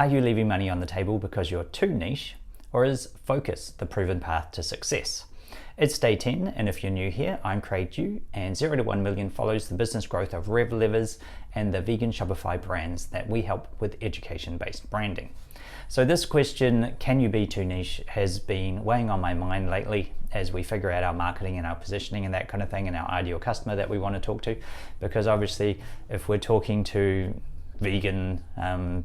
Are you leaving money on the table because you're too niche, or is focus the proven path to success? It's day 10, and if you're new here, I'm Craig Dew, and 0 to 1 million follows the business growth of Rev Levers and the vegan Shopify brands that we help with education-based branding. So this question, can you be too niche, has been weighing on my mind lately as we figure out our marketing and our positioning and that kind of thing, and our ideal customer that we want to talk to. Because obviously, if we're talking to vegan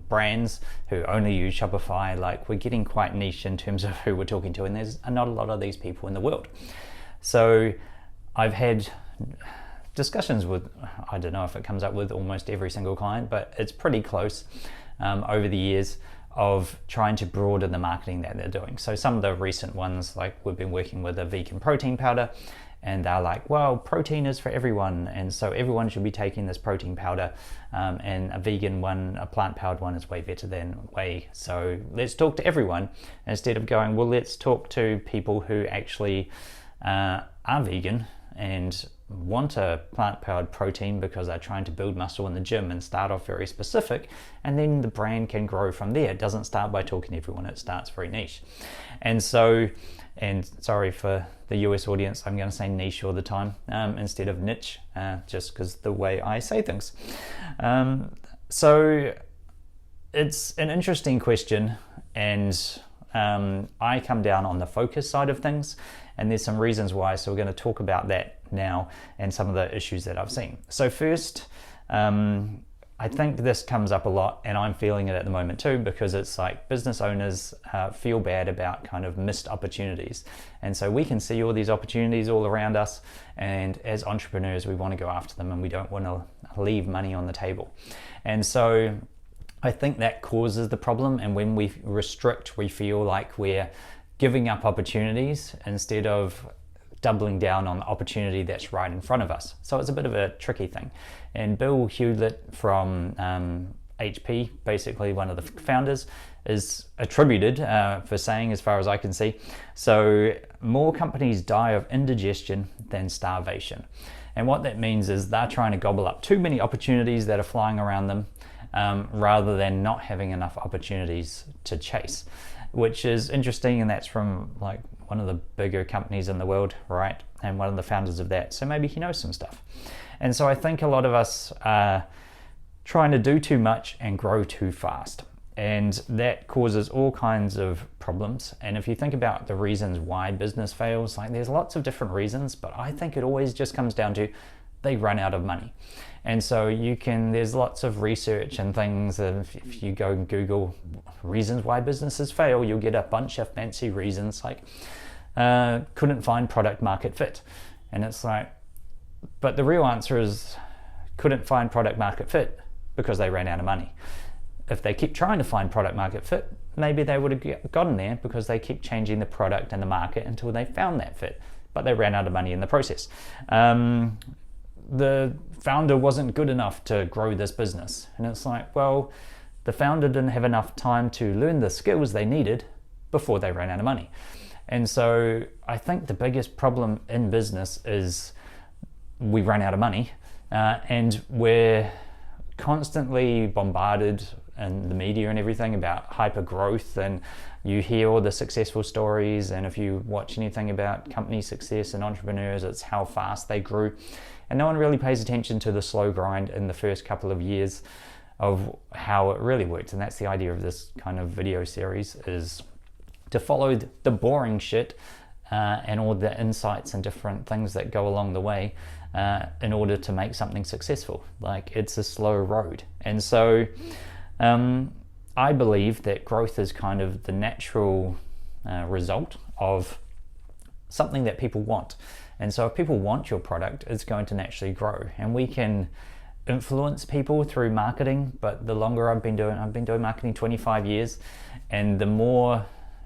brands who only use Shopify, like, we're getting quite niche in terms of who we're talking to, and there's not a lot of these people in the world. So I've had discussions with, I don't know if it comes up with almost every single client, but it's pretty close over the years, of trying to broaden the marketing that they're doing. So some of the recent ones, like we've been working with a vegan protein powder, and they're like, well, protein is for everyone, and so everyone should be taking this protein powder, and a vegan one, a plant-powered one, is way better than whey. So let's talk to everyone, instead of going, well, let's talk to people who actually are vegan and want a plant-powered protein because they're trying to build muscle in the gym and start off very specific, and then the brand can grow from there. It doesn't start by talking to everyone, it starts very niche. And so, and sorry for the US audience, I'm going to say niche all the time instead of niche, just because the way I say things. So it's an interesting question, and I come down on the focus side of things, and there's some reasons why, so we're going to talk about that now and some of the issues that I've seen. So first, I think this comes up a lot, and I'm feeling it at the moment too, because it's like business owners feel bad about kind of missed opportunities. And so we can see all these opportunities all around us, and as entrepreneurs, we want to go after them, and we don't want to leave money on the table. And so I think that causes the problem, and when we restrict, we feel like we're giving up opportunities instead of doubling down on the opportunity that's right in front of us. So it's a bit of a tricky thing. And Bill Hewlett from HP, basically one of the founders, is attributed for saying, as far as I can see, so more companies die of indigestion than starvation. And what that means is they're trying to gobble up too many opportunities that are flying around them, rather than not having enough opportunities to chase, which is interesting. And that's from like one of the bigger companies in the world, right? And one of the founders of that. So maybe he knows some stuff. And so I think a lot of us are trying to do too much and grow too fast. And that causes all kinds of problems. And if you think about the reasons why business fails, like there's lots of different reasons, but I think it always just comes down to they run out of money. And so there's lots of research and things, and if you go and Google reasons why businesses fail, you'll get a bunch of fancy reasons, like couldn't find product market fit. And it's like, but the real answer is couldn't find product market fit because they ran out of money. If they keep trying to find product market fit, maybe they would have gotten there because they keep changing the product and the market until they found that fit, but they ran out of money in the process. The founder wasn't good enough to grow this business. And it's like, well, the founder didn't have enough time to learn the skills they needed before they ran out of money. And so I think the biggest problem in business is we run out of money, and we're constantly bombarded in the media and everything about hyper growth, and you hear all the successful stories, and if you watch anything about company success and entrepreneurs, it's how fast they grew. And no one really pays attention to the slow grind in the first couple of years of how it really works. And that's the idea of this kind of video series, is to follow the boring shit and all the insights and different things that go along the way in order to make something successful. Like, it's a slow road. And so I believe that growth is kind of the natural result of something that people want. And so if people want your product, it's going to naturally grow. And we can influence people through marketing, but the longer I've been doing marketing 25 years, and the more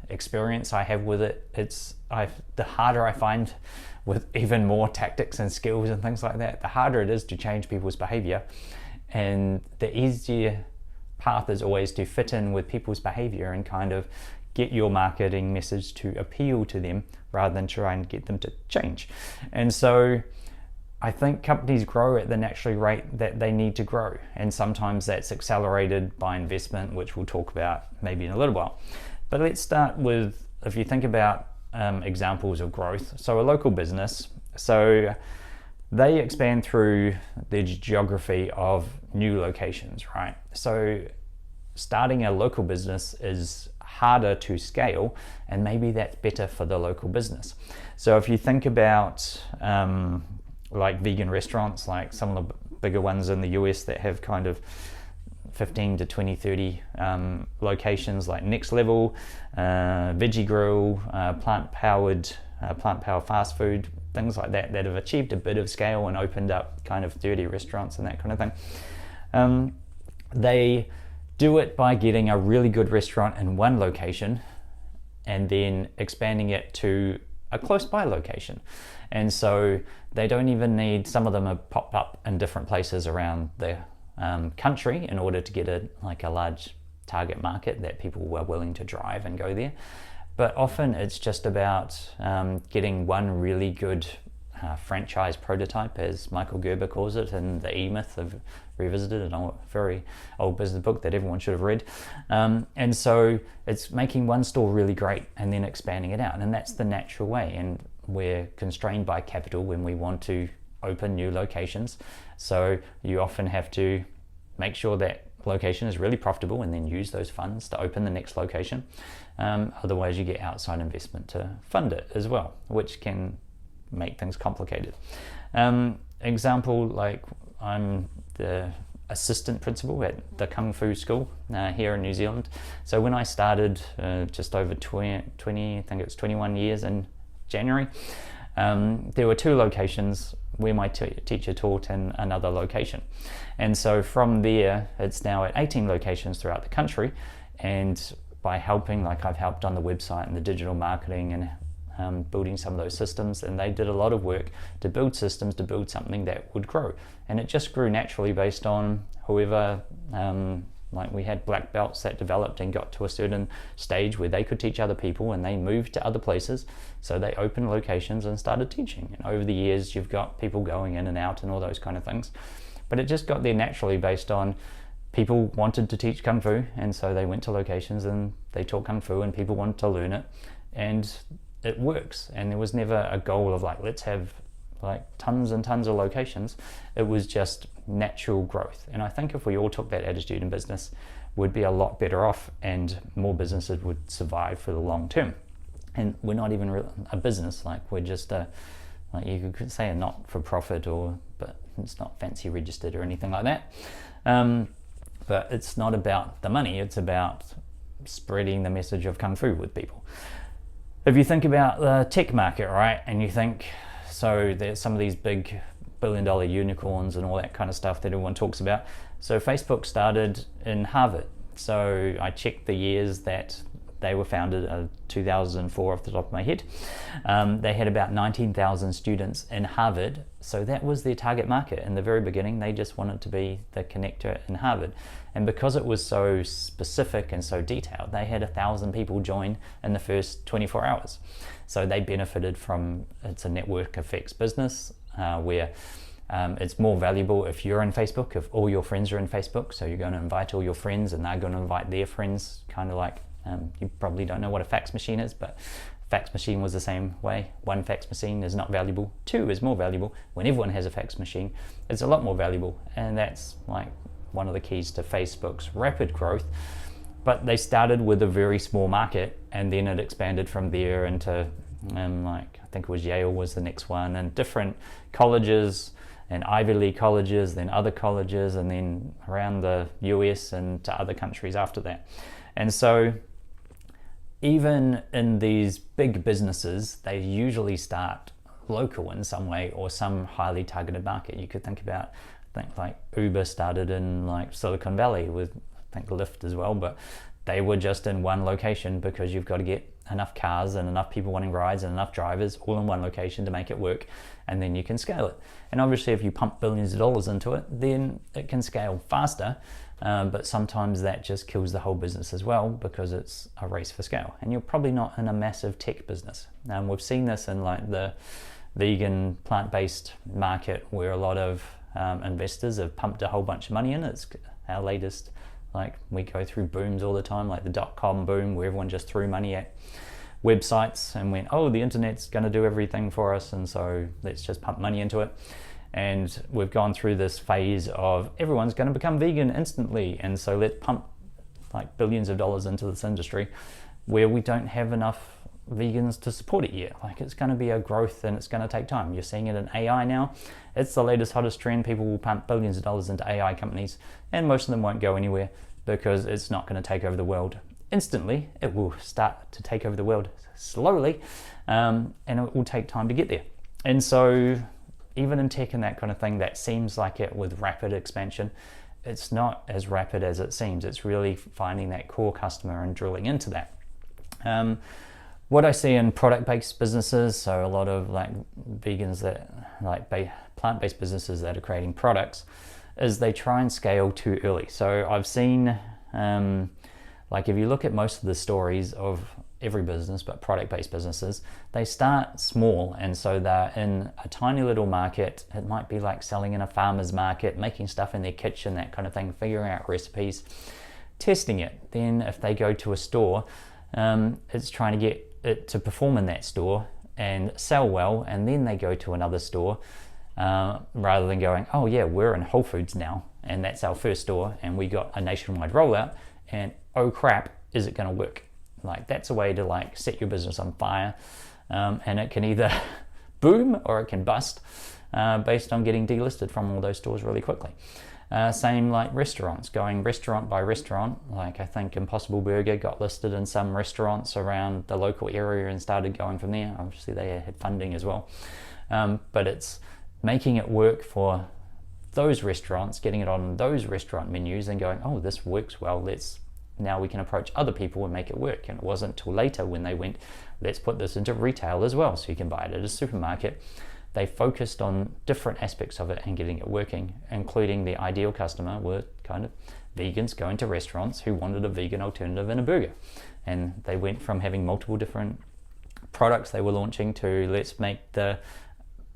experience I have with it, the harder I find, with even more tactics and skills and things like that, the harder it is to change people's behavior. And the easier path is always to fit in with people's behavior and kind of get your marketing message to appeal to them rather than try and get them to change. And so I think companies grow at the natural rate that they need to grow, and sometimes that's accelerated by investment, which we'll talk about maybe in a little while. But let's start with, if you think about examples of growth. So a local business, so they expand through the geography of new locations, right? So starting a local business is harder to scale, and maybe that's better for the local business. So if you think about like vegan restaurants, like some of the bigger ones in the US that have kind of 15 to 20, 30 locations, like Next Level, Veggie Grill, plant power fast food, things like that have achieved a bit of scale and opened up kind of 30 restaurants and that kind of thing. They do it by getting a really good restaurant in one location and then expanding it to a close by location. And so they don't even need, some of them have popped up in different places around the country in order to get a large target market that people were willing to drive and go there. But often it's just about getting one really good franchise prototype, as Michael Gerber calls it in The E-Myth of Revisited, a very old business book that everyone should have read. And so it's making one store really great and then expanding it out. And that's the natural way. And we're constrained by capital when we want to open new locations. So you often have to make sure that location is really profitable and then use those funds to open the next location. Otherwise you get outside investment to fund it as well, which can make things complicated. Example, like I'm the assistant principal at the Kung Fu school here in New Zealand. So when I started just over 20, I think it was 21 years in January, there were 2 locations where my teacher taught in another location. And so from there, it's now at 18 locations throughout the country. And by helping, like I've helped on the website and the digital marketing and building some of those systems, and they did a lot of work to build systems to build something that would grow. And it just grew naturally based on whoever, like we had black belts that developed and got to a certain stage where they could teach other people, and they moved to other places. So they opened locations and started teaching. And over the years, you've got people going in and out and all those kind of things. But it just got there naturally based on people wanted to teach Kung Fu, and so they went to locations and they taught Kung Fu and people wanted to learn it. And it works. And there was never a goal of like, let's have like tons and tons of locations. It was just natural growth. And I think if we all took that attitude in business, we'd be a lot better off and more businesses would survive for the long term. And we're not even a business, like we're just like you could say a not-for-profit, but it's not fancy registered or anything like that. But it's not about the money, it's about spreading the message of Kung Fu with people. If you think about the tech market, right, and you think, so there's some of these big billion-dollar unicorns and all that kind of stuff that everyone talks about. So Facebook started in Harvard. So I checked the years that they were founded, 2004 off the top of my head. They had about 19,000 students in Harvard. So that was their target market. In the very beginning, they just wanted to be the connector in Harvard. And because it was so specific and so detailed, they had 1,000 people join in the first 24 hours. So they benefited from, it's a network effects business where it's more valuable if you're in Facebook, if all your friends are in Facebook. So you're going to invite all your friends and they're going to invite their friends, kind of like, you probably don't know what a fax machine is, but fax machine was the same way. 1 fax machine is not valuable, 2 is more valuable. When everyone has a fax machine, it's a lot more valuable. And that's like one of the keys to Facebook's rapid growth. But they started with a very small market and then it expanded from there into like, I think it was Yale was the next one, and different colleges and Ivy League colleges, then other colleges, and then around the US and to other countries after that. And so even in these big businesses, they usually start local in some way or some highly targeted market. You could think about, I think like Uber started in like Silicon Valley with, I think Lyft as well, but they were just in one location because you've got to get enough cars and enough people wanting rides and enough drivers all in one location to make it work, and then you can scale it. And obviously if you pump billions of dollars into it, then it can scale faster. But sometimes that just kills the whole business as well because it's a race for scale. And you're probably not in a massive tech business. We've seen this in like the vegan, plant-based market where a lot of investors have pumped a whole bunch of money in. It's our latest, like, we go through booms all the time, like the .com boom, where everyone just threw money at websites and went, oh, the internet's going to do everything for us, and so let's just pump money into it. And we've gone through this phase of everyone's going to become vegan instantly, and so let's pump like billions of dollars into this industry where we don't have enough vegans to support it yet. Like, it's going to be a growth and it's going to take time. You're seeing it in AI now. It's the latest, hottest trend. People will pump billions of dollars into AI companies, and most of them won't go anywhere because it's not going to take over the world instantly. It will start to take over the world slowly, and it will take time to get there. And so even in tech and that kind of thing, that seems like it with rapid expansion, it's not as rapid as it seems. It's really finding that core customer and drilling into that. What I see in product-based businesses, so a lot of like vegans that like plant-based businesses that are creating products, is they try and scale too early. So I've seen, like if you look at most of the stories of every business, but product-based businesses, they start small, and so they're in a tiny little market. It might be like selling in a farmer's market, making stuff in their kitchen, that kind of thing, figuring out recipes, testing it. Then if they go to a store, it's trying to get it to perform in that store and sell well, and then they go to another store, rather than going, oh yeah, we're in Whole Foods now, and that's our first store, and we got a nationwide rollout, and oh crap, is it going to work? Like, that's a way to like set your business on fire, and it can either boom or it can bust based on getting delisted from all those stores really quickly. Same like restaurants, going restaurant by restaurant. Like, I think Impossible Burger got listed in some restaurants around the local area and started going from there. Obviously they had funding as well, but it's making it work for those restaurants, getting it on those restaurant menus and going, oh, this works well, now we can approach other people and make it work. And it wasn't till later when they went, let's put this into retail as well, so you can buy it at a supermarket. They focused on different aspects of it and getting it working, including the ideal customer were kind of vegans going to restaurants who wanted a vegan alternative in a burger. And they went from having multiple different products they were launching to let's make the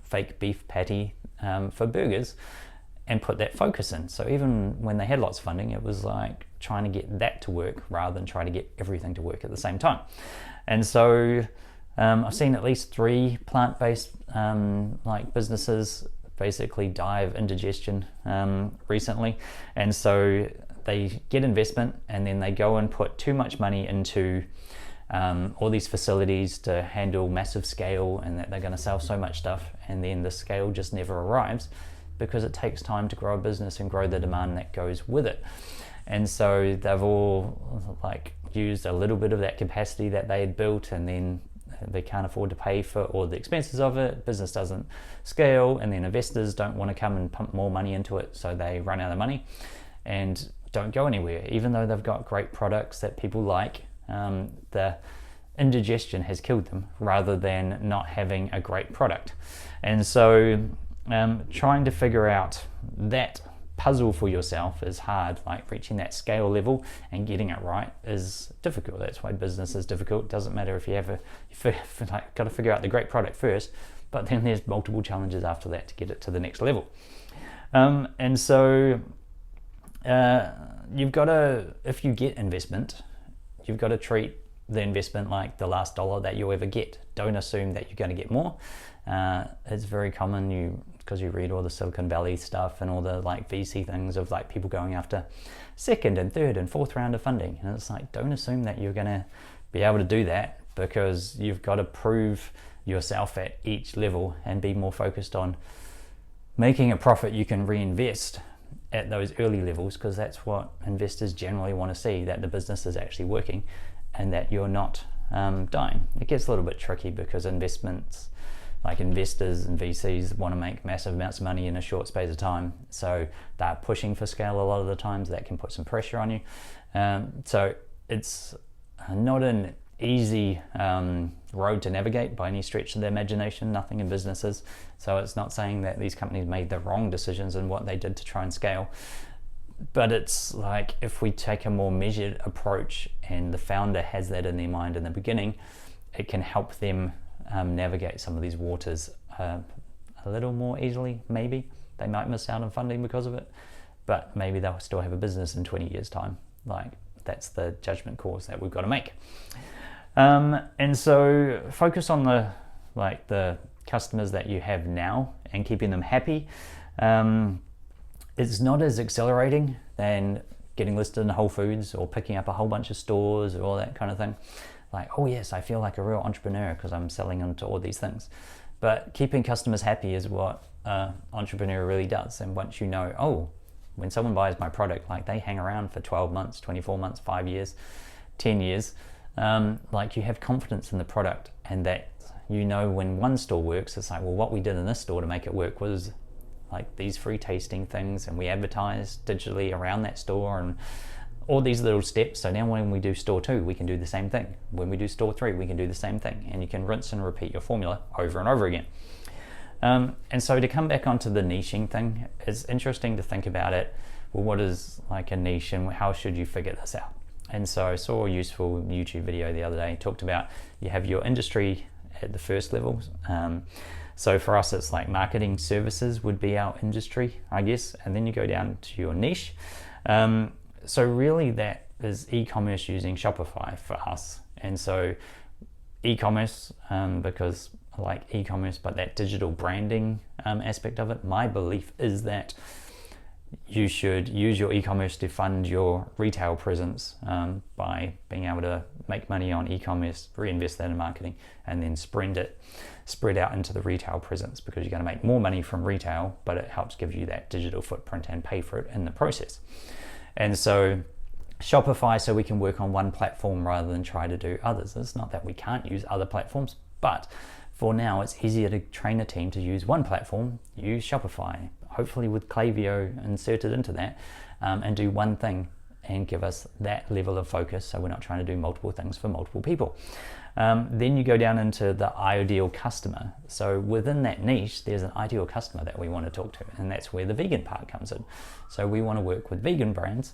fake beef patty for burgers and put that focus in. So even when they had lots of funding, it was like trying to get that to work rather than trying to get everything to work at the same time. And so I've seen at least 3 plant-based like businesses basically die of indigestion recently. And so they get investment and then they go and put too much money into all these facilities to handle massive scale, and that they're going to sell so much stuff, and then the scale just never arrives because it takes time to grow a business and grow the demand that goes with it. And so they've all like used a little bit of that capacity that they had built, and then they can't afford to pay for all the expenses of it. Business doesn't scale, and then investors don't want to come and pump more money into it, so they run out of money and don't go anywhere. Even though they've got great products that people like, the indigestion has killed them rather than not having a great product. And so trying to figure out that puzzle for yourself is hard. Like, reaching that scale level and getting it right is difficult. That's why business is difficult. It doesn't matter if you have like, got to figure out the great product first, but then there's multiple challenges after that to get it to the next level. And so you've got to, if you get investment, you've got to treat the investment like the last dollar that you'll ever get. Don't assume that you're going to get more. It's very common, because you read all the Silicon Valley stuff and all the like VC things of like people going after second and third and fourth round of funding, and it's like, don't assume that you're going to be able to do that, because you've got to prove yourself at each level and be more focused on making a profit you can reinvest at those early levels, because that's what investors generally want to see, that the business is actually working and that you're not dying. It gets a little bit tricky because investments, like investors and VCs, want to make massive amounts of money in a short space of time, so they're pushing for scale a lot of the times. That can put some pressure on you. So it's not an easy road to navigate by any stretch of the imagination. Nothing in businesses. So it's not saying that these companies made the wrong decisions in what they did to try and scale, but it's like, if we take a more measured approach and the founder has that in their mind in the beginning, it can help them navigate some of these waters a little more easily, maybe. They might miss out on funding because of it, but maybe they'll still have a business in 20 years' time. Like, that's the judgment calls that we've got to make. And so focus on the customers that you have now and keeping them happy. It's not as exhilarating than getting listed in Whole Foods or picking up a whole bunch of stores or all that kind of thing. Like, oh yes, I feel like a real entrepreneur because I'm selling into all these things. But keeping customers happy is what entrepreneur really does. And once you know, oh, when someone buys my product, like they hang around for 12 months, 24 months, 5 years, 10 years, like you have confidence in the product, and that you know when one store works, it's like, well, what we did in this store to make it work was like these free tasting things, and we advertised digitally around that store and all these little steps. So now when we do store 2, we can do the same thing. When we do store 3, we can do the same thing, and you can rinse and repeat your formula over and over again. And so to come back onto the niching thing, it's interesting to think about it. Well, what is like a niche and how should you figure this out? And so I saw a useful YouTube video the other day, talked about you have your industry at the first level. So for us, it's like marketing services would be our industry, I guess. And then you go down to your niche. So really that is e-commerce using Shopify for us. And so e-commerce, because I like e-commerce, but that digital branding aspect of it, my belief is that you should use your e-commerce to fund your retail presence by being able to make money on e-commerce, reinvest that in marketing, and then spread out into the retail presence, because you're going to make more money from retail, but it helps give you that digital footprint and pay for it in the process. And so Shopify, so we can work on one platform rather than try to do others. It's not that we can't use other platforms, but for now it's easier to train a team to use one platform, use Shopify, hopefully with Klaviyo inserted into that, and do one thing and give us that level of focus, so we're not trying to do multiple things for multiple people. Then you go down into the ideal customer. So within that niche, there's an ideal customer that we want to talk to, and that's where the vegan part comes in. So we want to work with vegan brands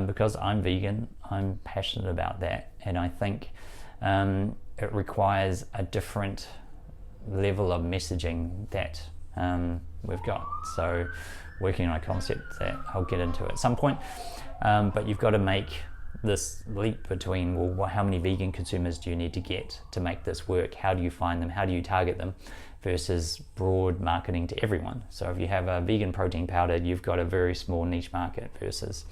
because I'm vegan, I'm passionate about that, and I think it requires a different level of messaging that we've got. So working on a concept that I'll get into at some point, but you've got to make this leap between, well, how many vegan consumers do you need to get to make this work? How do you find them? How do you target them? Versus broad marketing to everyone. So if you have a vegan protein powder, you've got a very small niche market versus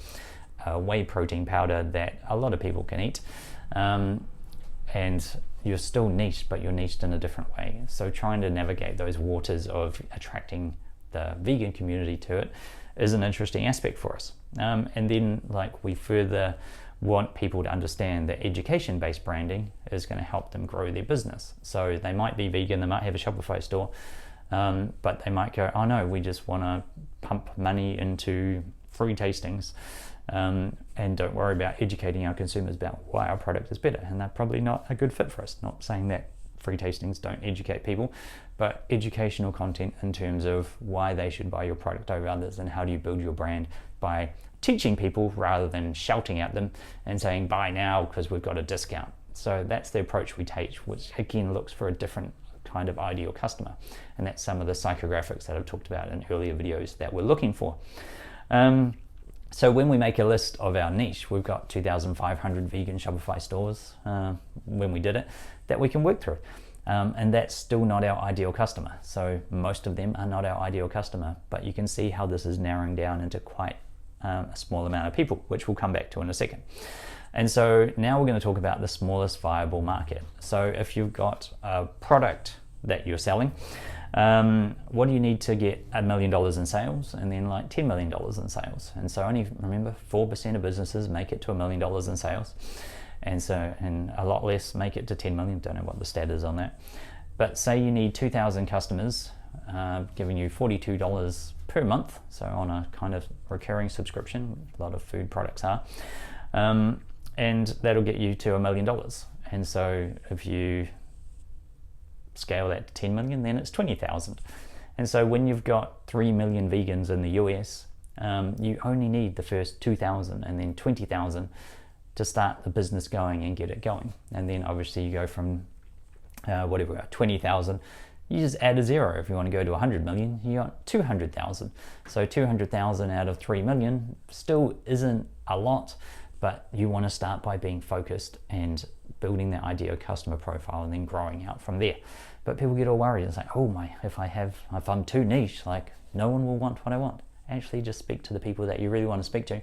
a whey protein powder that a lot of people can eat. And you're still niched, but you're niched in a different way. So trying to navigate those waters of attracting the vegan community to it is an interesting aspect for us. And then like we further want people to understand that education-based branding is going to help them grow their business. So they might be vegan, they might have a Shopify store, but they might go, oh no, we just want to pump money into free tastings, and don't worry about educating our consumers about why our product is better. And they're probably not a good fit for us. Not saying that free tastings don't educate people, but educational content in terms of why they should buy your product over others, and how do you build your brand by teaching people rather than shouting at them and saying buy now because we've got a discount. So that's the approach we take, which again looks for a different kind of ideal customer, and that's some of the psychographics that I've talked about in earlier videos that we're looking for. So when we make a list of our niche, we've got 2,500 vegan Shopify stores when we did it that we can work through. And that's still not our ideal customer. So most of them are not our ideal customer, but you can see how this is narrowing down into quite a small amount of people, which we'll come back to in a second. And so now we're going to talk about the smallest viable market. So if you've got a product that you're selling, what do you need to get $1 million in sales and then like $10 million in sales? And so only, remember, 4% of businesses make it to $1 million in sales. And a lot less make it to 10 million. Don't know what the stat is on that. But say you need 2,000 customers giving you $42 per month. So on a kind of recurring subscription, a lot of food products are. And that'll get you to $1 million. And so if you scale that to 10 million, then it's 20,000. And so when you've got 3 million vegans in the US, you only need the first 2,000 and then 20,000 to start the business going and get it going. And then obviously you go from 20,000 You just add a zero. If you want to go to 100 million, you got 200,000. So 200,000 out of 3 million still isn't a lot, but you want to start by being focused and building that ideal customer profile and then growing out from there. But people get all worried. It's like, oh my, if I'm too niche, like no one will want what I want. Actually, just speak to the people that you really want to speak to,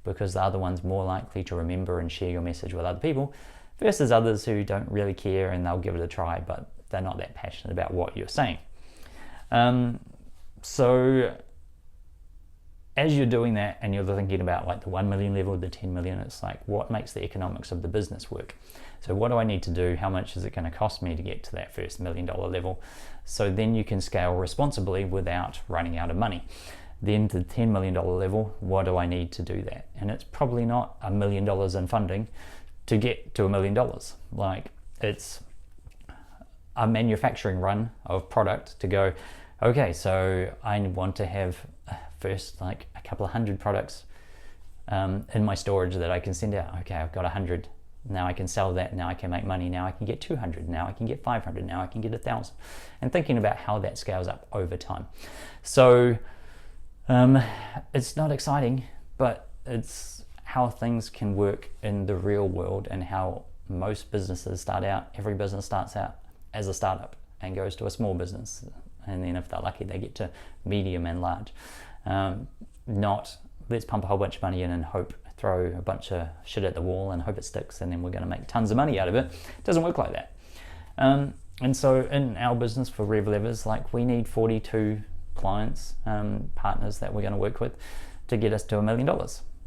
because they're the ones more likely to remember and share your message with other people versus others who don't really care and they'll give it a try, but they're not that passionate about what you're saying. So as you're doing that and you're thinking about like the 1 million level, the 10 million, it's like, what makes the economics of the business work? So what do I need to do? How much is it going to cost me to get to that first $1 million level? So then you can scale responsibly without running out of money. Then to the $10 million level, what do I need to do that? And it's probably not $1 million in funding to get to $1 million. Like, it's a manufacturing run of product to go, okay, so I want to have first like a couple of hundred products in my storage that I can send out. Okay, I've got 100. Now I can sell that. Now I can make money. Now I can get 200. Now I can get 500. Now I can get 1,000. And thinking about how that scales up over time. So it's not exciting, but it's how things can work in the real world and how most businesses start out. Every business starts out as a startup and goes to a small business. And then if they're lucky, they get to medium and large. Not let's pump a whole bunch of money in and throw a bunch of shit at the wall and hope it sticks and then we're going to make tons of money out of it. It doesn't work like that. And so in our business for Rev Levers, like we need 42 clients, partners that we're going to work with to get us to $1 million.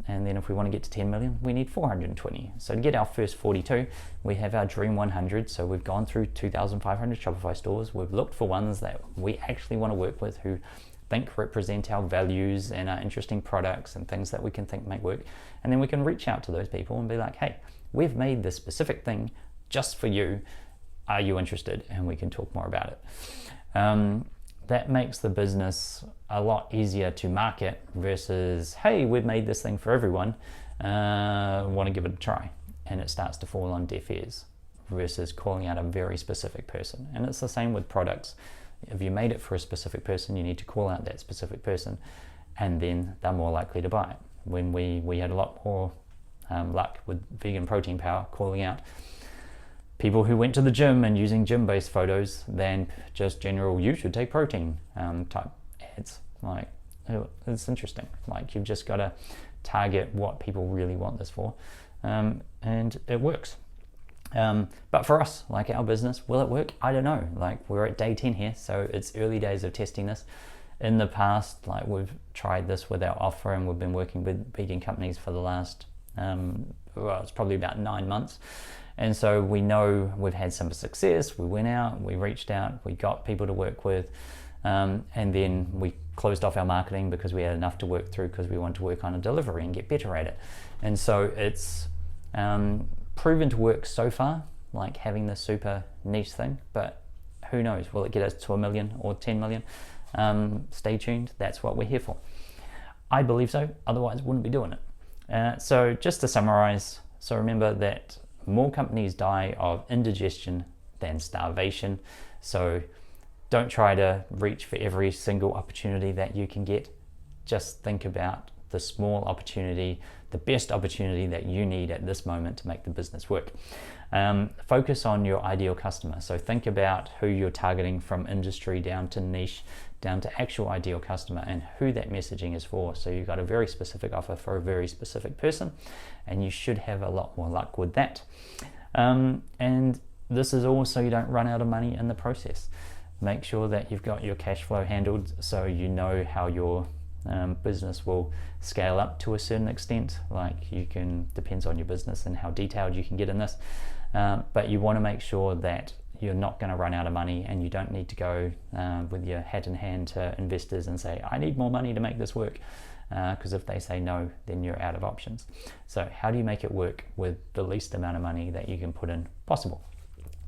And then if we want to get to 10 million, we need 420. So to get our first 42, we have our dream 100. So we've gone through 2,500 Shopify stores. We've looked for ones that we actually want to work with who think represent our values and our interesting products and things that we can think make work. And then we can reach out to those people and be like, hey, we've made this specific thing just for you. Are you interested? And we can talk more about it. That makes the business a lot easier to market versus, hey, we've made this thing for everyone, want to give it a try. And it starts to fall on deaf ears versus calling out a very specific person. And it's the same with products. If you made it for a specific person, you need to call out that specific person, and then they're more likely to buy it. When we had a lot more luck with vegan protein power, calling out people who went to the gym and using gym-based photos than just general, you should take protein type ads. Like, it's interesting. Like, you've just got to target what people really want this for, and it works. But for us, like our business, will it work? I don't know. Like, we're at day 10 here, so it's early days of testing this. In the past, like, we've tried this with our offer and we've been working with vegan companies for the last, it's probably about 9 months. And so we know we've had some success. We went out, we reached out, we got people to work with, and then we closed off our marketing because we had enough to work through because we wanted to work on a delivery and get better at it. And so it's proven to work so far, like having this super niche thing, but who knows, will it get us to 1 million or 10 million? Stay tuned, that's what we're here for. I believe so, otherwise wouldn't be doing it. So just to summarize, so remember that more companies die of indigestion than starvation. So don't try to reach for every single opportunity that you can get. Just think about the small opportunity, the best opportunity that you need at this moment to make the business work. Focus on your ideal customer. So think about who you're targeting from industry down to niche, down to actual ideal customer and who that messaging is for. So you've got a very specific offer for a very specific person, and you should have a lot more luck with that. And this is all so you don't run out of money in the process. Make sure that you've got your cash flow handled so you know how your business will scale up to a certain extent. Like, you can, depends on your business and how detailed you can get in this, but you want to make sure that you're not going to run out of money, and you don't need to go with your hat in hand to investors and say, I need more money to make this work, because if they say no, then you're out of options. So how do you make it work with the least amount of money that you can put in possible?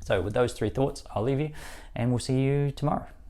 So with those 3 thoughts, I'll leave you, and we'll see you tomorrow.